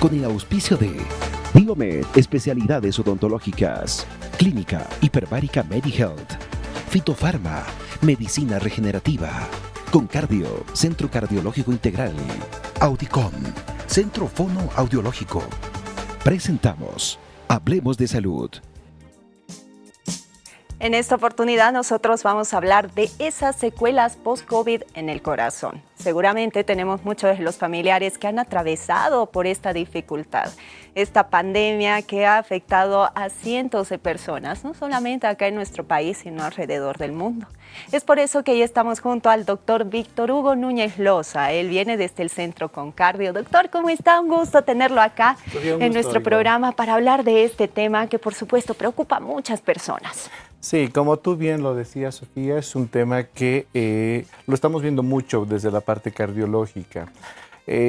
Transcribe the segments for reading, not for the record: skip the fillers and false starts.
con el auspicio de Biomed, especialidades odontológicas, Clínica Hiperbárica MediHealth, Fitofarma, Medicina Regenerativa, Concardio, Centro Cardiológico Integral, Audicom, Centro Fono Audiológico. Presentamos Hablemos de Salud. En esta oportunidad nosotros vamos a hablar de esas secuelas post-COVID en el corazón. Seguramente tenemos muchos de los familiares que han atravesado por esta dificultad, esta pandemia que ha afectado a cientos de personas, no solamente acá en nuestro país, sino alrededor del mundo. Es por eso que hoy estamos junto al doctor Víctor Hugo Núñez Loza. Él viene desde el Centro Concardio. Doctor, ¿cómo está? Un gusto tenerlo acá en nuestro programa para hablar de este tema que, por supuesto, preocupa a muchas personas. Sí, como tú bien lo decías, Sofía, es un tema que lo estamos viendo mucho desde la parte cardiológica.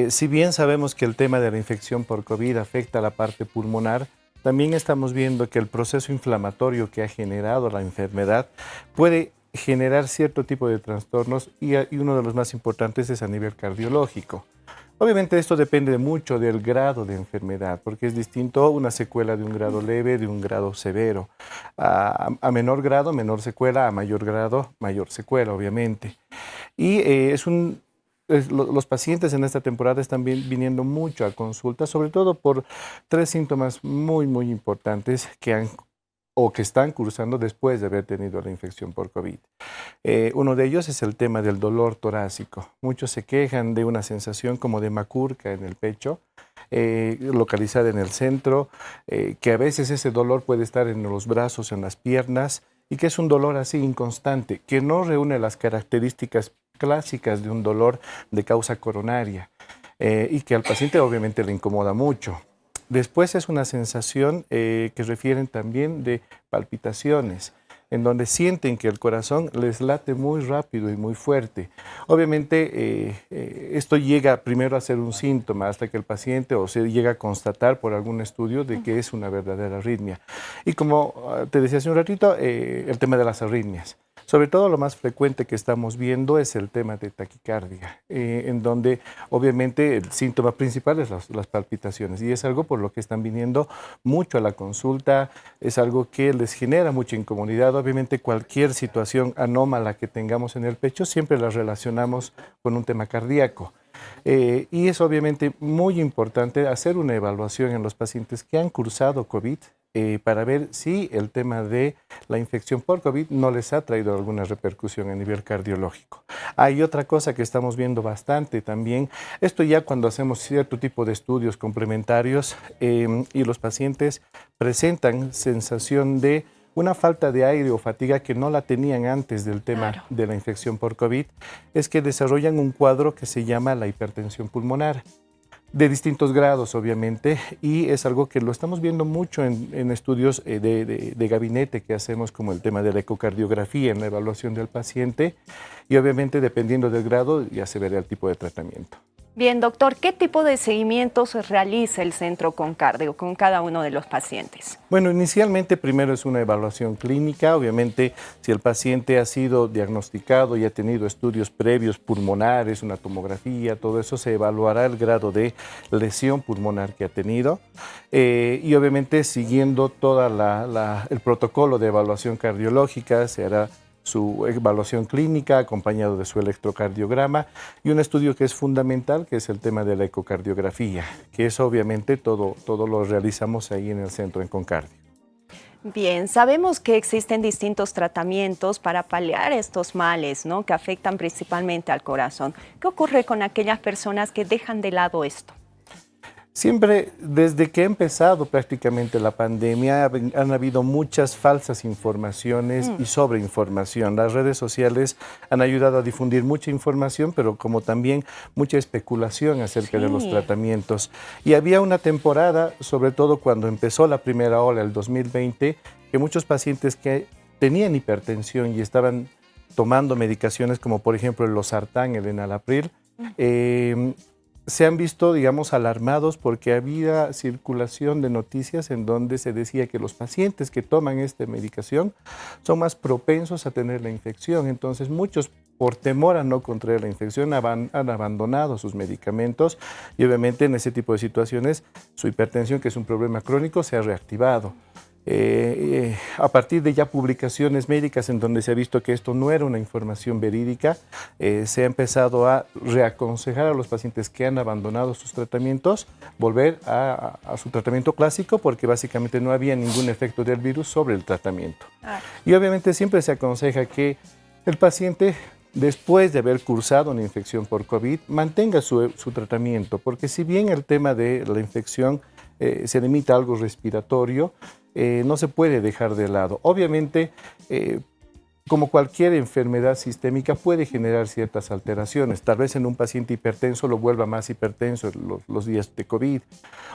Si bien sabemos que el tema de la infección por COVID afecta a la parte pulmonar, también estamos viendo que el proceso inflamatorio que ha generado la enfermedad puede generar cierto tipo de trastornos y uno de los más importantes es a nivel cardiológico. Obviamente esto depende mucho del grado de enfermedad, porque es distinto una secuela de un grado leve de un grado severo. A menor grado, menor secuela; a mayor grado, mayor secuela, obviamente. Y los pacientes en esta temporada están viniendo mucho a consulta, sobre todo por tres síntomas muy importantes que están cursando después de haber tenido la infección por COVID. Uno de ellos es el tema del dolor torácico. Muchos se quejan de una sensación como de macurca en el pecho, localizada en el centro, que a veces ese dolor puede estar en los brazos, en las piernas, y que es un dolor así inconstante, que no reúne las características clásicas de un dolor de causa coronaria, y que al paciente obviamente le incomoda mucho. Después es una sensación que refieren también de palpitaciones, en donde sienten que el corazón les late muy rápido y muy fuerte. Obviamente esto llega primero a ser un síntoma hasta que el paciente o se llega a constatar por algún estudio de que es una verdadera arritmia. Y como te decía hace un ratito, el tema de las arritmias. Sobre todo lo más frecuente que estamos viendo es el tema de taquicardia, en donde obviamente el síntoma principal es las palpitaciones y es algo por lo que están viniendo mucho a la consulta, es algo que les genera mucha incomodidad. Obviamente cualquier situación anómala que tengamos en el pecho siempre la relacionamos con un tema cardíaco. Y es obviamente muy importante hacer una evaluación en los pacientes que han cursado COVID para ver si el tema de la infección por COVID no les ha traído alguna repercusión a nivel cardiológico. Hay otra cosa que estamos viendo bastante también, esto ya cuando hacemos cierto tipo de estudios complementarios y los pacientes presentan sensación de una falta de aire o fatiga que no la tenían antes del tema de la infección por COVID, es que desarrollan un cuadro que se llama la hipertensión pulmonar, de distintos grados obviamente, y es algo que lo estamos viendo mucho en estudios de gabinete que hacemos, como el tema de la ecocardiografía en la evaluación del paciente, y obviamente dependiendo del grado ya se verá el tipo de tratamiento. Bien, doctor, ¿qué tipo de seguimientos realiza el Centro Concardio con cada uno de los pacientes? Bueno, inicialmente primero es una evaluación clínica. Obviamente, si el paciente ha sido diagnosticado y ha tenido estudios previos pulmonares, una tomografía, todo eso, se evaluará el grado de lesión pulmonar que ha tenido. Y obviamente, siguiendo todo el protocolo de evaluación cardiológica, se hará su evaluación clínica acompañado de su electrocardiograma y un estudio que es fundamental, que es el tema de la ecocardiografía, que es obviamente todo lo realizamos ahí en el centro en Concardio. Bien, sabemos que existen distintos tratamientos para paliar estos males, ¿no?, que afectan principalmente al corazón. ¿Qué ocurre con aquellas personas que dejan de lado esto? Siempre, desde que ha empezado prácticamente la pandemia, han habido muchas falsas informaciones y sobreinformación. Las redes sociales han ayudado a difundir mucha información, pero como también mucha especulación acerca de los tratamientos. Y había una temporada, sobre todo cuando empezó la primera ola, el 2020, que muchos pacientes que tenían hipertensión y estaban tomando medicaciones como por ejemplo el losartán, el enalapril, se han visto, digamos, alarmados porque había circulación de noticias en donde se decía que los pacientes que toman esta medicación son más propensos a tener la infección. Entonces, muchos, por temor a no contraer la infección, han abandonado sus medicamentos y obviamente en ese tipo de situaciones su hipertensión, que es un problema crónico, se ha reactivado. A partir de ya publicaciones médicas en donde se ha visto que esto no era una información verídica, se ha empezado a reaconsejar a los pacientes que han abandonado sus tratamientos volver a su tratamiento clásico, porque básicamente no había ningún efecto del virus sobre el tratamiento. Y obviamente siempre se aconseja que el paciente, después de haber cursado una infección por COVID, mantenga su tratamiento, porque si bien el tema de la infección se limita a algo respiratorio, no se puede dejar de lado. Obviamente, como cualquier enfermedad sistémica, puede generar ciertas alteraciones. Tal vez en un paciente hipertenso lo vuelva más hipertenso los días de COVID,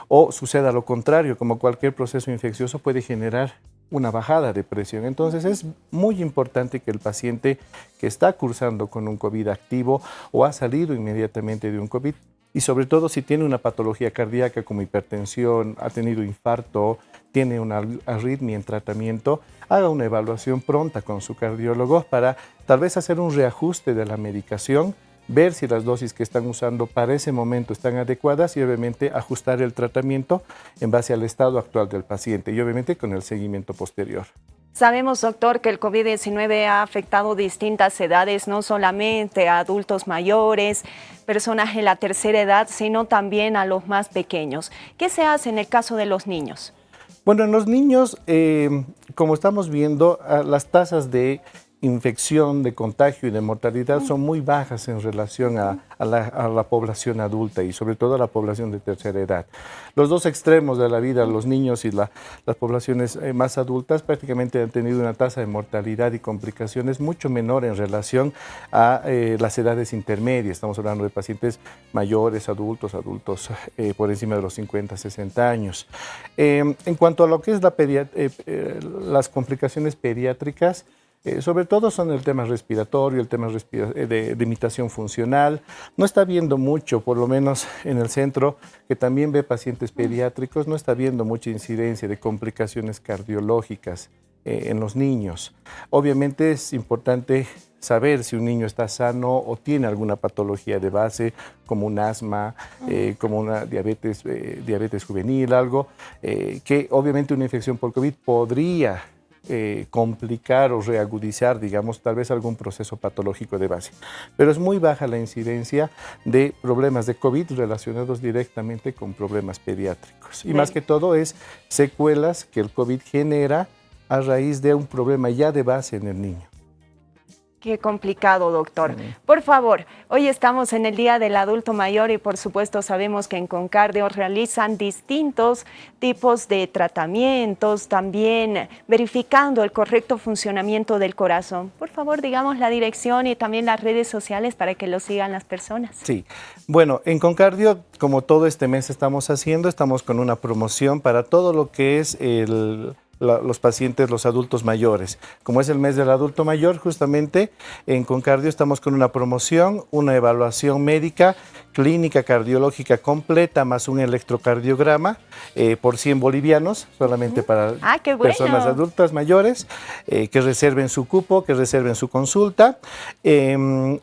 o suceda lo contrario, como cualquier proceso infeccioso puede generar una bajada de presión. Entonces es muy importante que el paciente que está cursando con un COVID activo o ha salido inmediatamente de un COVID, y sobre todo si tiene una patología cardíaca como hipertensión, ha tenido infarto, tiene una arritmia en tratamiento, haga una evaluación pronta con su cardiólogo para tal vez hacer un reajuste de la medicación, ver si las dosis que están usando para ese momento están adecuadas y obviamente ajustar el tratamiento en base al estado actual del paciente y obviamente con el seguimiento posterior. Sabemos, doctor, que el COVID-19 ha afectado distintas edades, no solamente a adultos mayores, personas en la tercera edad, sino también a los más pequeños. ¿Qué se hace en el caso de los niños? Bueno, en los niños, como estamos viendo, las tasas de infección, de contagio y de mortalidad son muy bajas en relación a la población adulta y sobre todo a la población de tercera edad. Los dos extremos de la vida, los niños y las poblaciones más adultas, prácticamente han tenido una tasa de mortalidad y complicaciones mucho menor en relación a las edades intermedias. Estamos hablando de pacientes mayores, adultos por encima de los 50, 60 años. En cuanto a lo que es las complicaciones pediátricas, sobre todo son el tema respiratorio, el tema de limitación funcional. No está viendo mucho, por lo menos en el centro, que también ve pacientes pediátricos, no está viendo mucha incidencia de complicaciones cardiológicas en los niños. Obviamente es importante saber si un niño está sano o tiene alguna patología de base, como un asma, como una diabetes juvenil, algo que obviamente una infección por COVID podría complicar o reagudizar, digamos, tal vez algún proceso patológico de base. Pero es muy baja la incidencia de problemas de COVID relacionados directamente con problemas pediátricos. Y más que todo es secuelas que el COVID genera a raíz de un problema ya de base en el niño. Qué complicado, doctor. Por favor, hoy estamos en el Día del Adulto Mayor y por supuesto sabemos que en Concardio realizan distintos tipos de tratamientos, también verificando el correcto funcionamiento del corazón. Por favor, digamos la dirección y también las redes sociales para que lo sigan las personas. Sí, bueno, en Concardio, como todo este mes estamos con una promoción para todo lo que es los pacientes, los adultos mayores. Como es el mes del adulto mayor, justamente en Concardio estamos con una promoción, una evaluación médica, clínica cardiológica completa, más un electrocardiograma por 100 bolivianos, solamente para personas adultas mayores, que reserven su cupo, que reserven su consulta. Tienen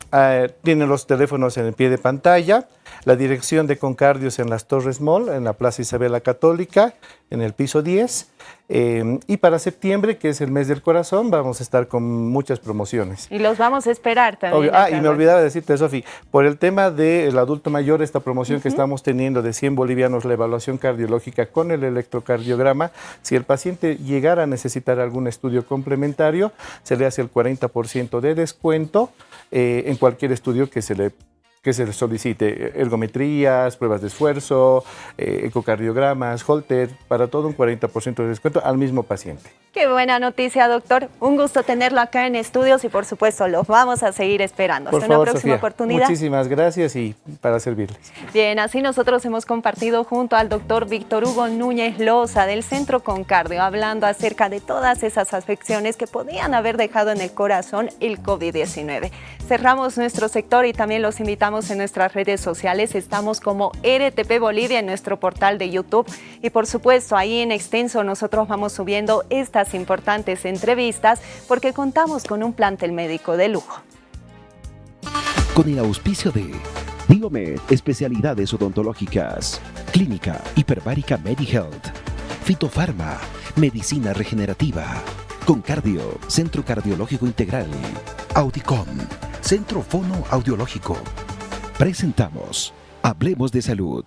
los teléfonos en el pie de pantalla. La dirección de Concardio es en Las Torres Mall, en la Plaza Isabel la Católica, en el piso 10. Y para septiembre, que es el mes del corazón, vamos a estar con muchas promociones. Y los vamos a esperar también. Y me olvidaba decirte, Sofi, por el tema del adulto mayor, esta promoción que estamos teniendo de 100 bolivianos, la evaluación cardiológica con el electrocardiograma, si el paciente llegara a necesitar algún estudio complementario, se le hace el 40% de descuento en cualquier estudio que se le solicite, ergometrías, pruebas de esfuerzo, ecocardiogramas, Holter, para todo un 40% de descuento al mismo paciente. Qué buena noticia, doctor. Un gusto tenerlo acá en estudios y por supuesto los vamos a seguir esperando. Hasta una próxima oportunidad. Muchísimas gracias y para servirles. Bien, así nosotros hemos compartido junto al doctor Víctor Hugo Núñez Loza del Centro Concardio, hablando acerca de todas esas afecciones que podían haber dejado en el corazón el COVID-19. Cerramos nuestro sector y también los invitamos en nuestras redes sociales. Estamos como RTP Bolivia en nuestro portal de YouTube y por supuesto ahí en extenso nosotros vamos subiendo estas importantes entrevistas porque contamos con un plantel médico de lujo. Con el auspicio de Diomed, especialidades odontológicas, Clínica Hiperbárica MediHealth, Fitofarma, medicina regenerativa, Concardio, Centro Cardiológico Integral, Audicom, Centro Fono Audiológico. Presentamos Hablemos de Salud.